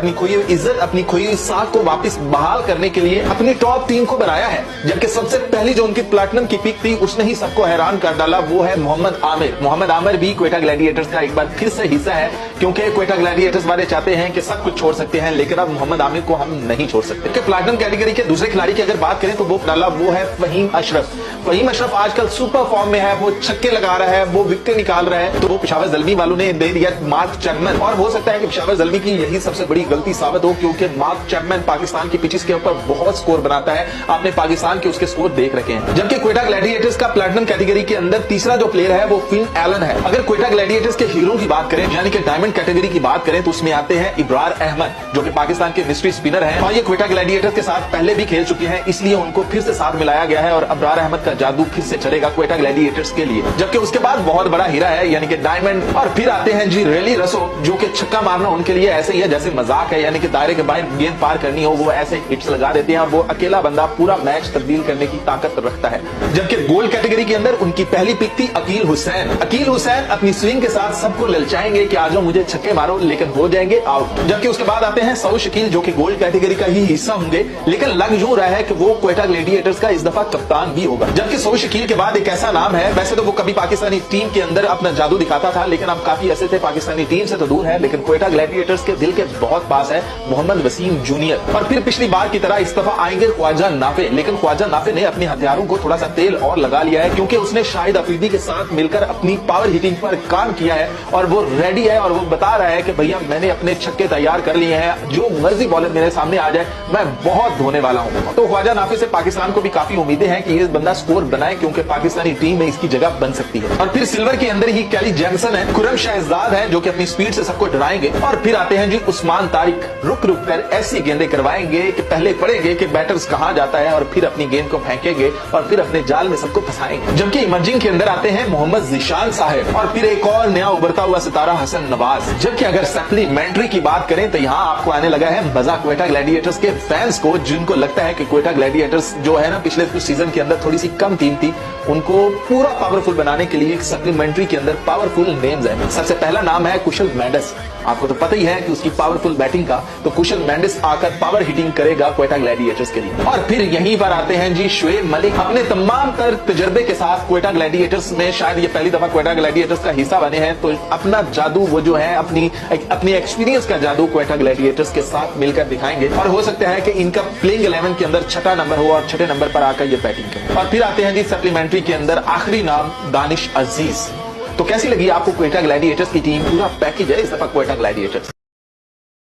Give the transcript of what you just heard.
अपनी खोई हुई इज्जत, अपनी खोई हुई साख को वापस बहाल करने के लिए अपनी टॉप टीम को बनाया है। जबकि सबसे पहली जो उनकी प्लैटिनम की पिक थी उसने ही सबको हैरान कर डाला, वो है मोहम्मद आमिर। मोहम्मद आमिर भी क्वेटा ग्लैडिएटर्स का एक बार फिर से हिस्सा है, क्योंकि क्वेटा ग्लैडिएटर्स वाले चाहते हैं कि सब कुछ छोड़ सकते हैं, लेकिन अब मोहम्मद आमिर को हम नहीं छोड़ सकते। प्लैटिनम कैटेगरी के दूसरे खिलाड़ी की अगर बात करें तो वो डाला वो है फहीम अशरफ। फहीम अशरफ आजकल सुपर फॉर्म में है, वो छक्के लगा रहा है, वो विकेट निकाल रहा है। तो वो पेशावर ज़ल्मी वालों ने दे दिया मार्क चैपमैन, और हो सकता है कि पेशावर ज़ल्मी की यही सबसे बड़ी गलती साबित हो, क्योंकि मार्क चैपमैन पाकिस्तान की पिचेस के ऊपर बहुत स्कोर बनाता है। आपने पाकिस्तान के उसके स्कोर देख रखे हैं। जबकि क्वेटा ग्लैडिएटर्स का प्लैटिनम कैटेगरी के अंदर तीसरा जो प्लेयर है वो फिन एलन है। अगर क्वेटा ग्लैडिएटर्स के हीरो की बात करें, यानी कि डायमंड कैटेगरी की बात करें, तो उसमें आते हैं इब्रार अहमद, जो कि पाकिस्तान के मिस्ट्री स्पिनर हैं, और ये क्वेटा ग्लैडिएटर्स के साथ पहले भी खेल चुके हैं, इसलिए उनको फिर से साथ मिलाया गया है। और इब्रार अहमद का जादू फिर से चलेगा क्वेटा ग्लैडिएटर्स के लिए। जबकि उसके बाद बहुत बड़ा हीरा है, यानी कि डायमंड। और फिर आते हैं जी रेली रसो, जो कि छक्का मारना उनके लिए ऐसे ही है जैसे मजाक है, यानी कि दायरे के बाहर गेंद पार करनी हो वो ऐसे हिट्स लगा देते हैं, और वो अकेला बंदा पूरा मैच तब्दील करने की ताकत रखता है। जबकि गोल्ड कैटेगरी के अंदर उनकी पहली पिक थी अकील हुसैन। अकील हुसैन अपनी स्विंग के साथ सबको ललचाएंगे कि आ जाओ मुझे छक्के मारो, लेकिन हो जाएंगे आउट। जबकि उसके बाद आते हैं सऊद शकील, जो कि गोल्ड कैटेगरी का ही हिस्सा होंगे, लेकिन लग यूं रहा है कि वो क्वेटा ग्लैडिएटर्स का इस दफा कप्तान भी होगा। जबकि सऊद शकील के बाद एक ऐसा नाम है, वैसे तो वो कभी पाकिस्तानी टीम के अंदर अपना जादू दिखाता था, लेकिन अब काफी ऐसे थे पाकिस्तानी टीम से तो दूर है, लेकिन क्वेटा ग्लैडिएटर्स के दिल के बहुत पास है, मोहम्मद वसीम जूनियर। और फिर पिछली बार की तरह इस दफा आएंगे ख्वाजा नाफे, लेकिन ख्वाजा नाफे ने अपने हथियारों को थोड़ा सा तेल और लगा लिया है, क्योंकि उसने शाहिद अफरीदी के साथ मिलकर अपनी पावर हिटिंग पर काम किया है, और वो रेडी है, और वो बता रहा है कि भैया मैंने अपने छक्के तैयार कर लिए हैं, जो मर्जी बॉलर मेरे सामने आ जाए मैं बहुत धोने वाला हूं। तो ख्वाजा नाफे से पाकिस्तान को भी काफी उम्मीदें हैं कि ये बंदा स्कोर बनाए, क्योंकि पाकिस्तानी टीम में इसकी जगह बन सकती है। और फिर सिल्वर के अंदर ही कैली जैक्सन है, खुरम शहजाद है, जो कि अपनी स्पीड से सबको डराएंगे। और फिर आते हैं जी उस्मान तारिक, रुक रुक कर ऐसी गेंदें करवाएंगे कि पहले पड़ेंगे कि बैटर्स कहां जाता है, और फिर अपनी गेंद को फेंकेंगे और फिर अपने जाल में सबको फंसाएंगे। जबकि इमर्जिंग के अंदर आते हैं मोहम्मद जिशान साहब, और फिर एक और नया उभरता हुआ सितारा हसन नवाज। जबकि अगर सप्लीमेंट्री की बात करें तो यहाँ आपको आने लगा है मजा क्वेटा ग्लैडिएटर्स के फैंस को, जिनको लगता है कि क्वेटा ग्लैडिएटर्स जो है ना पिछले कुछ सीजन के अंदर थोड़ी सी कम टीम थी, उनको पूरा पावरफुल बनाने के लिए सप्लीमेंट्री के अंदर पावरफुल नेम्स है। सबसे पहला नाम है कुशल मेंडिस। आपको तो पता ही है कि उसकी पावरफुल बैटिंग का, तो कुशल मेंडिस आकर पावर हिटिंग करेगा क्वेटा ग्लैडिएटर्स के लिए। और फिर यहीं पर आते हैं जी शुएब मलिक, अपने तमाम तर तजर्बे के साथ क्वेटा ग्लैडिएटर्स में शायद ये पहली दफा क्वेटा ग्लैडिएटर्स का हिस्सा बने हैं, तो अपना जादू वो जो है अपनी एक्सपीरियंस का जादू क्वेटा ग्लैडिएटर्स के साथ मिलकर दिखाएंगे, और हो सकता है कि इनका प्लेइंग 11 के अंदर छठा नंबर हो और छठे नंबर पर आकर ये बैटिंग करें। और फिर आते हैं जी सप्लीमेंट्री के अंदर आखिरी नाम दानिश अजीज। तो कैसी लगी आपको क्वेटा ग्लैडिएटर्स की टीम? पूरा पैकेज है इस दफा क्वेटा ग्लैडिएटर्स।